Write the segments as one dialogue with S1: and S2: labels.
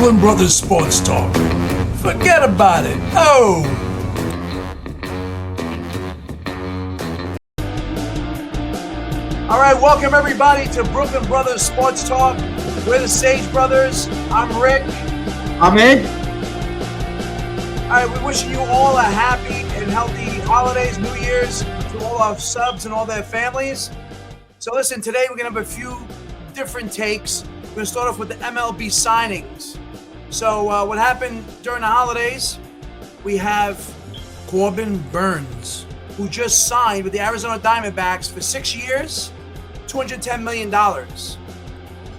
S1: Brooklyn Brothers Sports Talk. Forget about it. Oh! All right, welcome everybody to Brooklyn Brothers Sports Talk. We're the Sage Brothers. I'm Rick.
S2: I'm Ed.
S1: All right, we're wishing you all a happy and healthy holidays, New Year's, to all our subs and all their families. So listen, today we're going to have a few different takes. We're going to start off with the Mlb signings. So what happened during the holidays, we have Corbin Burns, who just signed with the Arizona Diamondbacks for 6 years, $210 million.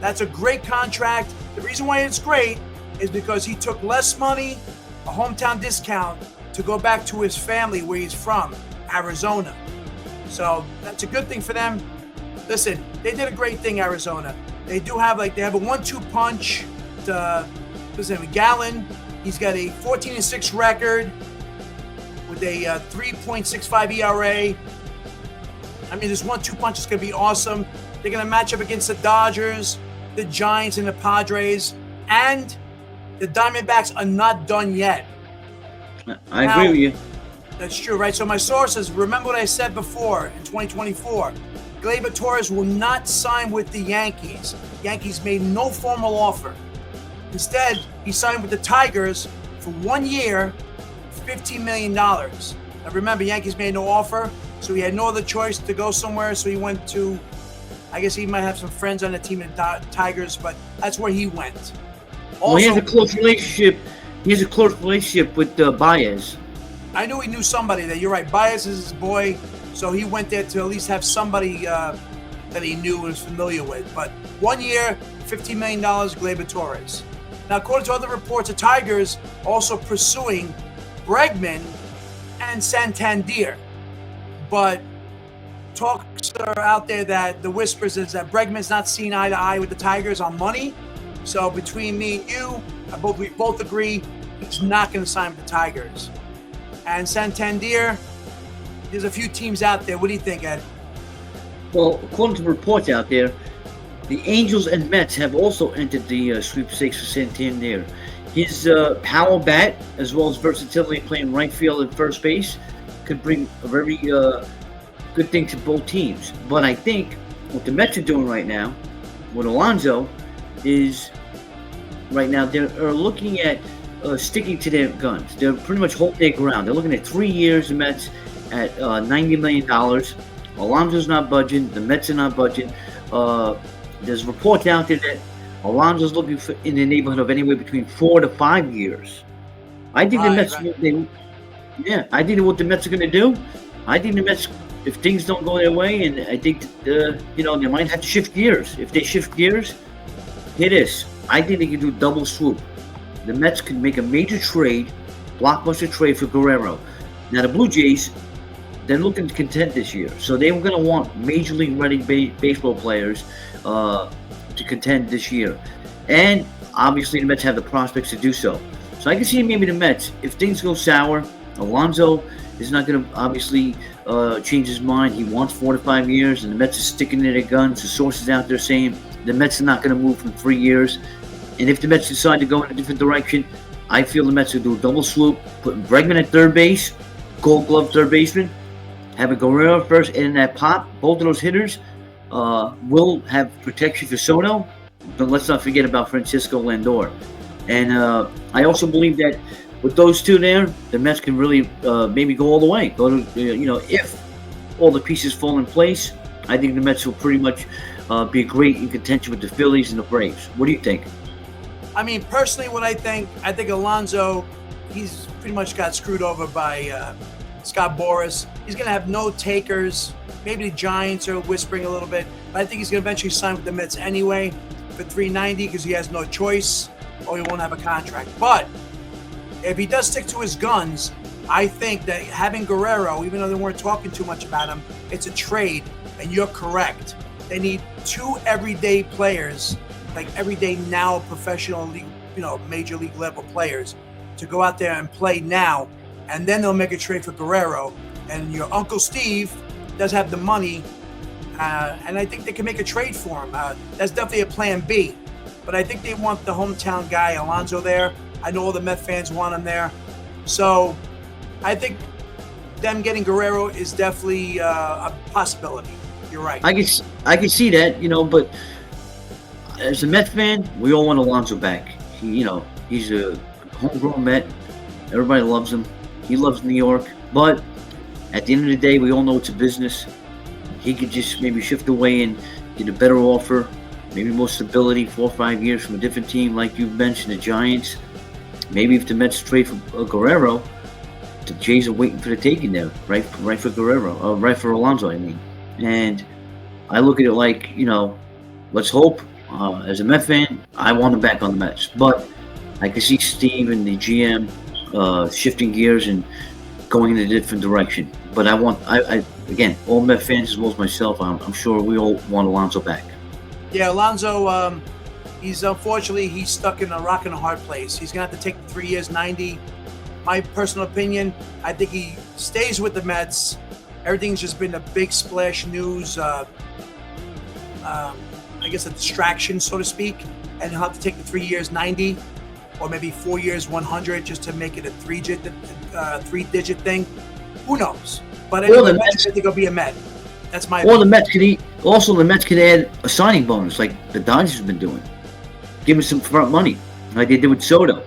S1: That's a great contract. The reason why it's great is because he took less money, a hometown discount, to go back to his family where he's from, Arizona. So that's a good thing for them. Listen, they did a great thing, Arizona. They do have they have a 1-2 punch. Gallen, he's got a 14-6 record with a 3.65 ERA. I mean, this 1-2 punch is going to be awesome. They're going to match up against the Dodgers, the Giants, and the Padres. And the Diamondbacks are not done yet.
S2: I agree with you.
S1: That's true, right? So my sources, remember what I said before in 2024. Gleyber Torres will not sign with the Yankees. Yankees made no formal offer. Instead, he signed with the Tigers for 1 year, $15 million. Now remember, Yankees made no offer, so he had no other choice to go somewhere. So he went to, I guess he might have some friends on the team in the Tigers, but that's where he went.
S2: Also, he has a close relationship. He has a close relationship with Baez.
S1: I knew he knew somebody there. You're right. Baez is his boy, so he went there to at least have somebody that he knew and was familiar with. But 1 year, $15 million, Gleyber Torres. Now, according to other reports, the Tigers also pursuing Bregman and Santander. But talks are out there that the whispers is that Bregman's not seen eye to eye with the Tigers on money. So between me and you, we both agree he's not going to sign with the Tigers. And Santander, there's a few teams out there. What do you think, Ed?
S2: Well, according to reports out there, the Angels and Mets have also entered the sweepstakes for Santander. His power bat, as well as versatility playing right field and first base, could bring a very good thing to both teams. But I think what the Mets are doing right now with Alonso is right now they're looking at sticking to their guns. They're pretty much holding their ground. They're looking at 3 years, the Mets, at $90 million. Alonso's not budging. The Mets are not budging. There's reports out there that Alonso's looking for in the neighborhood of anywhere between 4 to 5 years. I think the Mets. Right. I think what the Mets are going to do. I think the Mets, if things don't go their way, and I think that, they might have to shift gears. If they shift gears, it is. I think they can do double swoop. The Mets can make a major trade, blockbuster trade for Guerrero. Now the Blue Jays, they're looking to contend this year, so they were going to want major league ready baseball players to contend this year, and obviously the Mets have the prospects to do so. So I can see maybe the Mets, if things go sour, Alonso is not going to obviously change his mind. He wants 4 to 5 years, and the Mets are sticking to their guns. The sources out there saying the Mets are not going to move from 3 years. And if the Mets decide to go in a different direction, I feel the Mets will do a double swoop, putting Bregman at third base, Gold Glove third baseman, having Guerrero first, and in that pop, both of those hitters will have protection for Soto. But let's not forget about Francisco Lindor. And I also believe that with those two there, the Mets can really maybe go all the way. Go to if all the pieces fall in place, I think the Mets will pretty much be great in contention with the Phillies and the Braves. What do you think?
S1: I mean, personally, what I think Alonso, he's pretty much got screwed over by Scott Boras. He's going to have no takers. Maybe the Giants are whispering a little bit, but I think he's going to eventually sign with the Mets anyway for $390 because he has no choice or he won't have a contract. But if he does stick to his guns, I think that having Guerrero, even though they weren't talking too much about him, it's a trade, and you're correct. They need 2 everyday players, like everyday now professional league, major league level players, to go out there and play now, and then they'll make a trade for Guerrero. And your Uncle Steve does have the money, and I think they can make a trade for him. That's definitely a plan B. but I think they want the hometown guy, Alonso, there. I know all the Met fans want him there. So I think them getting Guerrero is definitely a possibility. You're right.
S2: I can see that, but as a Met fan, we all want Alonso back. He's a homegrown Met. Everybody loves him. He loves New York. But at the end of the day, we all know it's a business. He could just maybe shift away and get a better offer, maybe more stability, 4 or 5 years from a different team, like you mentioned, the Giants. Maybe if the Mets trade for Guerrero, the Jays are waiting for the taking there, right for Guerrero, right for Alonso, I mean. And I look at it like, let's hope. As a Met fan, I want him back on the Mets, but I can see Steve and the GM shifting gears and going in a different direction. But I again, all Met fans as well as myself, I'm sure we all want Alonso back.
S1: Yeah, Alonso, he's stuck in a rock and a hard place. He's gonna have to take 3 years, 90. My personal opinion, I think he stays with the Mets. Everything's just been a big splash news. I guess a distraction, so to speak, and he'll have to take the 3 years, 90, or maybe 4 years, 100, just to make it a three-digit thing. Who knows? But anyway, I think he'll be a Met. That's my opinion.
S2: The Mets could add a signing bonus like the Dodgers have been doing. Give him some front money, like they did with Soto,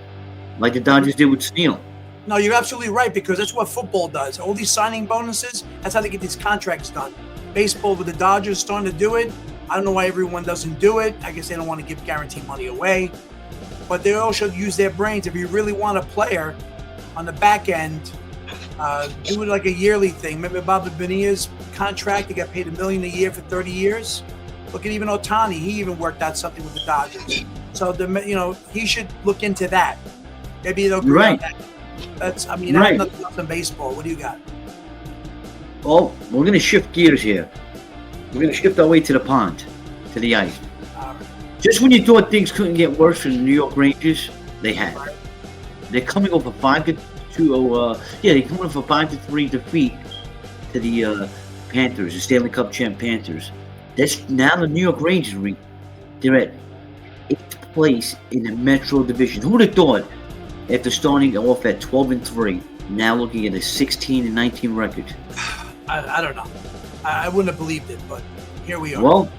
S2: like the Dodgers did with Steele.
S1: No, you're absolutely right, because that's what football does. All these signing bonuses, that's how they get these contracts done. Baseball, with the Dodgers starting to do it, I don't know why everyone doesn't do it. I guess they don't want to give guaranteed money away. But they all should use their brains. If you really want a player on the back end, do it like a yearly thing. Remember Bobby Bonilla's contract? He got paid $1 million a year for 30 years. Look at even Ohtani. He even worked out something with the Dodgers. So he should look into that. Maybe they'll agree on that. I have nothing else in baseball. What do you got?
S2: Well, we're going to shift gears here. We're going to shift our way to the pond, to the ice.
S1: All right.
S2: Just when you thought things couldn't get worse for the New York Rangers, they have. Right. They're coming over 5-2. They're coming over 5-3 defeat to the Panthers, the Stanley Cup champ Panthers. That's now the New York Rangers. They're at 8th place in the Metro Division. Who would have thought, after starting off at 12-3, now looking at a 16-19 record?
S1: I don't know. I wouldn't have believed it, but here we are.
S2: Well,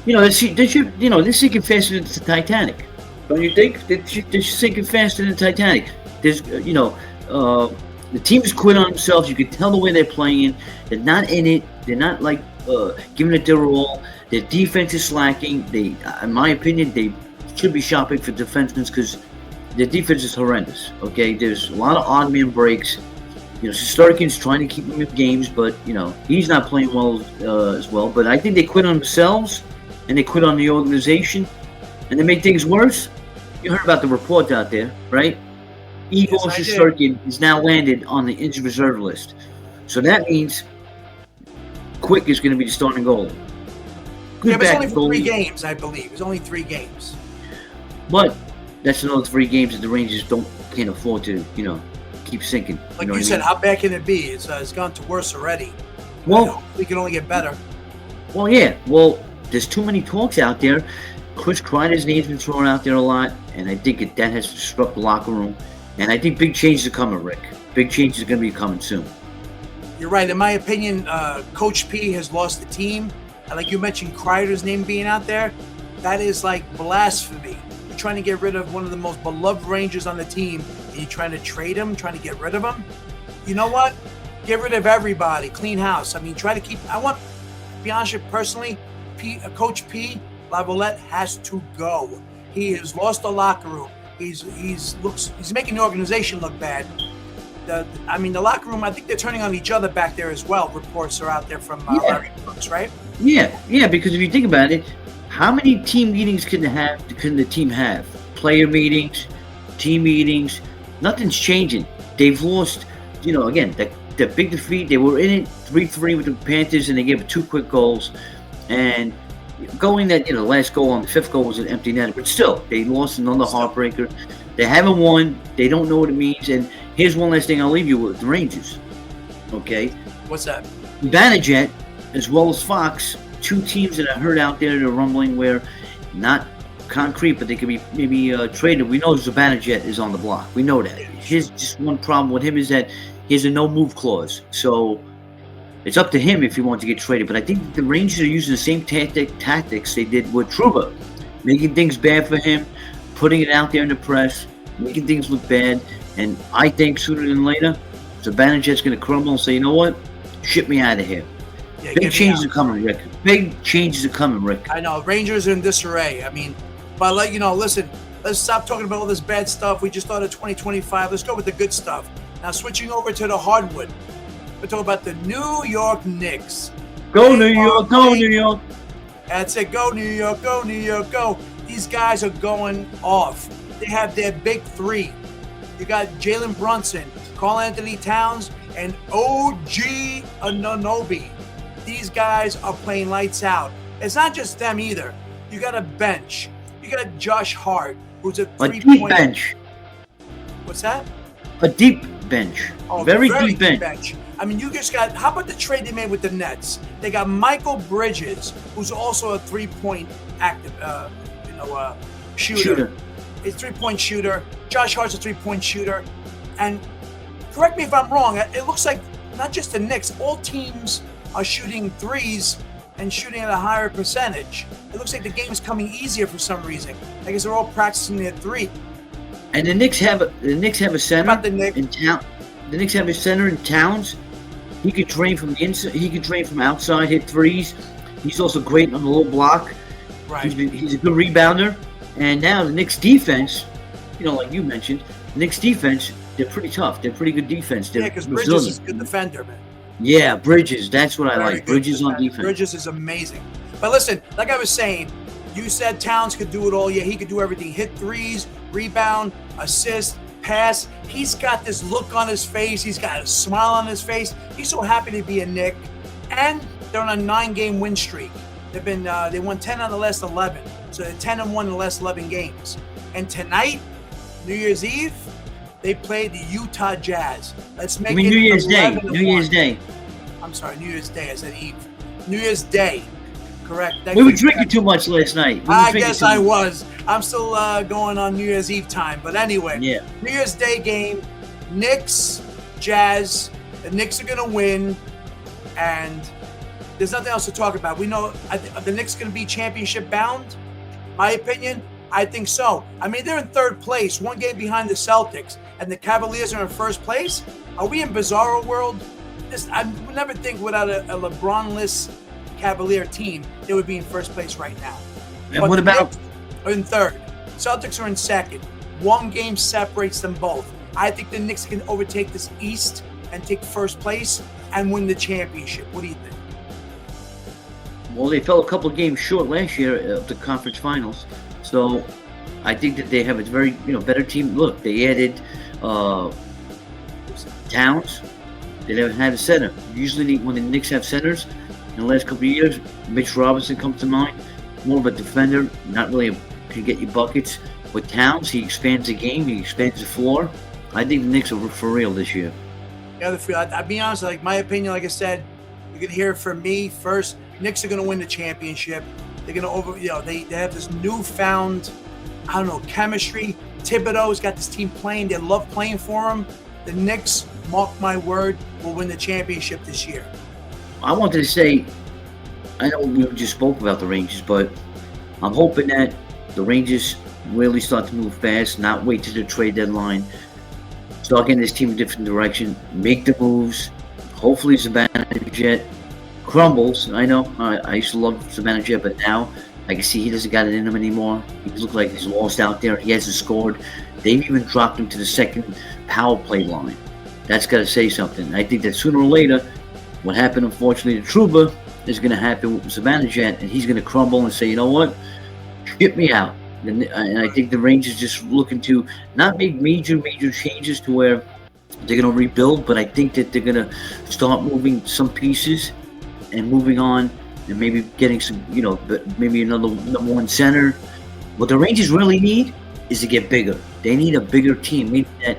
S2: they're sinking faster than the Titanic. Don't you think? They're sinking faster than the Titanic. There's, the team's quit on themselves. You can tell the way they're playing. They're not in it. They're not giving it their all. Their defense is slacking. In my opinion, they should be shopping for defensemen because their defense is horrendous. Okay, there's a lot of odd man breaks. Shesterkin's trying to keep him in games, but he's not playing well as well. But I think they quit on themselves, and they quit on the organization, and they made things worse. You heard about the report out there, right? Igor Shesterkin is now landed on the injured reserve list, so that means Quick is going to be the starting goalie.
S1: But it's only for 3 games, I believe. It's only 3 games.
S2: But that's another 3 games that the Rangers can't afford to, keep sinking.
S1: Like you said, how bad can it be? It's gone to worse already.
S2: Well,
S1: we can only get better.
S2: Well, yeah. Well, there's too many talks out there. Chris Kreider's name's been thrown out there a lot, and I think that has disrupted the locker room. And I think big changes are coming, Rick. Big changes are going to be coming soon.
S1: You're right. In my opinion, Coach P has lost the team. And like you mentioned, Kreider's name being out there, that is like blasphemy. You're trying to get rid of one of the most beloved Rangers on the team, and you're trying to trade him, trying to get rid of him. You know what? Get rid of everybody. Clean house. Try to keep. I want, to be honest with you, personally, Coach P. Lavalette has to go. He has lost the locker room. He's making the organization look bad. The locker room, I think they're turning on each other back there as well. Reports are out there from Larry Brooks, right?
S2: Yeah, because if you think about it, how many team meetings can the team have? Player meetings, team meetings, nothing's changing. They've lost, again, the big defeat. They were in it 3-3 with the Panthers, and they gave 2 quick goals. And going that, the last goal on the 5th goal was an empty net, but still, they lost another heartbreaker. They haven't won. They don't know what it means. And here's one last thing I'll leave you with: the Rangers. Okay.
S1: What's that?
S2: Vanderjet, as well as Fox, 2 teams that I heard out there that are rumbling where not concrete, but they could be maybe traded. We know Zibanejad is on the block. We know that. His just one problem with him is that he has a no move clause. So it's up to him if he wants to get traded. But I think the Rangers are using the same tactics they did with Trouba, making things bad for him, putting it out there in the press, making things look bad. And I think sooner than later, Zibanejad's going to crumble and say, you know what? Ship me out of here.
S1: Yeah,
S2: Big changes are coming, Rick. Big changes are coming, Rick.
S1: I know. Rangers are in disarray. I mean, but listen, let's stop talking about all this bad stuff. We just started 2025. Let's go with the good stuff. Now, switching over to the hardwood. We're talking about the New York Knicks.
S2: Go New York, go New York.
S1: That's it. Go New York, go New York, go. These guys are going off. They have their big three. You got Jalen Brunson, Karl Anthony Towns, and OG Anunoby. These guys are playing lights out. It's not just them either. You got a bench. You got Josh Hart, who's a
S2: deep bench.
S1: What's that?
S2: A deep bench.
S1: Oh,
S2: very deep bench.
S1: I mean, you just got. How about the trade they made with the Nets? They got Michael Bridges, who's also a 3-point active, shooter. He's a 3-point shooter. Josh Hart's a 3-point shooter. And correct me if I'm wrong. It looks like not just the Knicks, all teams are shooting threes and shooting at a higher percentage. It looks like the game is coming easier for some reason. I guess they're all practicing their three.
S2: And the Knicks have a center
S1: About the Knicks.
S2: in town. The Knicks have a center in Towns. He could drain from the inside. He could drain from outside, hit threes. He's also great on the low block.
S1: Right.
S2: He's a good rebounder. And now the Knicks defense, like you mentioned, the Knicks defense, they're pretty tough. They're pretty good defense. They're
S1: because Bridges is a good defender, man.
S2: Yeah, Bridges. That's what I
S1: Very
S2: like. Bridges on defense.
S1: Bridges is amazing. But listen, like I was saying, you said Towns could do it all. Yeah, he could do everything. Hit threes, rebound, assist, pass. He's got this look on his face. He's got a smile on his face. He's so happy to be a Knick. And they're on a 9-game win streak. They won 10 out of the last 11. So they're 10-1 in the last 11 games. And tonight, New Year's Eve, they played the Utah Jazz. Let's make it
S2: New Year's Day.
S1: 11-1.
S2: New Year's Day.
S1: I'm sorry, New Year's Day. I said Eve. New Year's Day. Correct.
S2: We were drinking too much last night.
S1: I guess I was. I'm still going on New Year's Eve time. But anyway,
S2: yeah.
S1: New Year's Day game, Knicks, Jazz. The Knicks are going to win. And there's nothing else to talk about. We know the Knicks are going to be championship bound. My opinion, I think so. I mean, they're in third place, 1 game behind the Celtics, and the Cavaliers are in first place. Are we in bizarro world? I would never think without a LeBron-less Cavalier team, they would be in first place right now.
S2: And what about?
S1: Are in third. Celtics are in second. 1 game separates them both. I think the Knicks can overtake this East and take first place and win the championship. What do you think?
S2: Well, they fell a couple of games short last year of the conference finals. So I think that they have a very better team. Look, they added Towns. They never had a center. Usually when the Knicks have centers, in the last couple of years, Mitch Robinson comes to mind. More of a defender, not really can get you buckets. With Towns, he expands the game. He expands the floor. I think the Knicks are for real this year.
S1: Yeah, I'll be honest, like my opinion, like I said, you're going to hear it from me first. Knicks are going to win the championship. They're going to they have this newfound, chemistry. Thibodeau's got this team playing. They love playing for him. The Knicks, mark my word, will win the championship this year.
S2: I wanted to say, I know we just spoke about the Rangers, but I'm hoping that the Rangers really start to move fast, not wait to the trade deadline. Start getting this team a different direction, make the moves. Hopefully Zibanejad crumbles. I know I used to love Zibanejad, but now I can see he doesn't got it in him anymore. He looks like he's lost out there. He hasn't scored. They've even dropped him to the second power play line. That's got to say something. I think that sooner or later, what happened unfortunately to Trouba is going to happen with Zibanejad, and he's going to crumble and say, you know what, get me out. And I think the Rangers just looking to not make major changes to where they're going to rebuild, but I think that they're going to start moving some pieces and moving on and maybe getting some, maybe another number 1 center. What the Rangers really need is to get bigger. They need a bigger team. Meaning that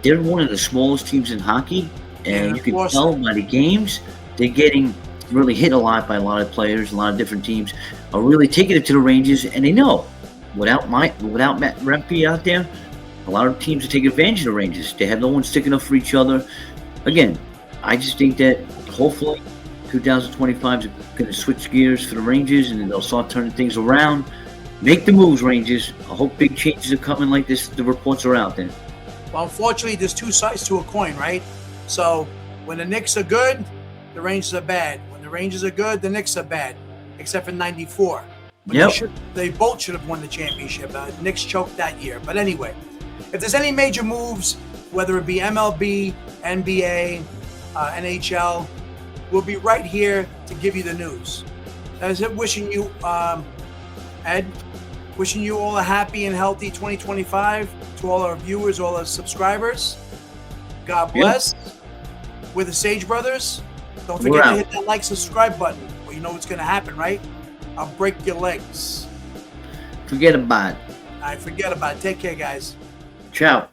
S2: they're one of the smallest teams in hockey, and you can tell by the games they're getting really hit a lot by a lot of players. A lot of different teams are really taking it to the Rangers, and they know without Matt Rempe out there, a lot of teams will take advantage of the Rangers. They have no one sticking up for each other. Again, I just think that hopefully 2025 is going to switch gears for the Rangers, and then they'll start turning things around. Make the moves, Rangers. I hope big changes are coming like this. The reports are out there.
S1: Well, unfortunately, there's two sides to a coin, right? So when the Knicks are good, the Rangers are bad. When the Rangers are good, the Knicks are bad, except for '94. They both should have won the championship. The Knicks choked that year. But anyway, if there's any major moves, whether it be MLB, NBA, NHL, we'll be right here to give you the news. That is it. Wishing you, Ed, wishing you all a happy and healthy 2025. To all our viewers, all our subscribers, God bless. We're the Sage Brothers. Don't forget to hit that like, subscribe button. Well, you know what's going to happen, right? I'll break your legs.
S2: Forget about it.
S1: I forget about it. Take care, guys.
S2: Ciao.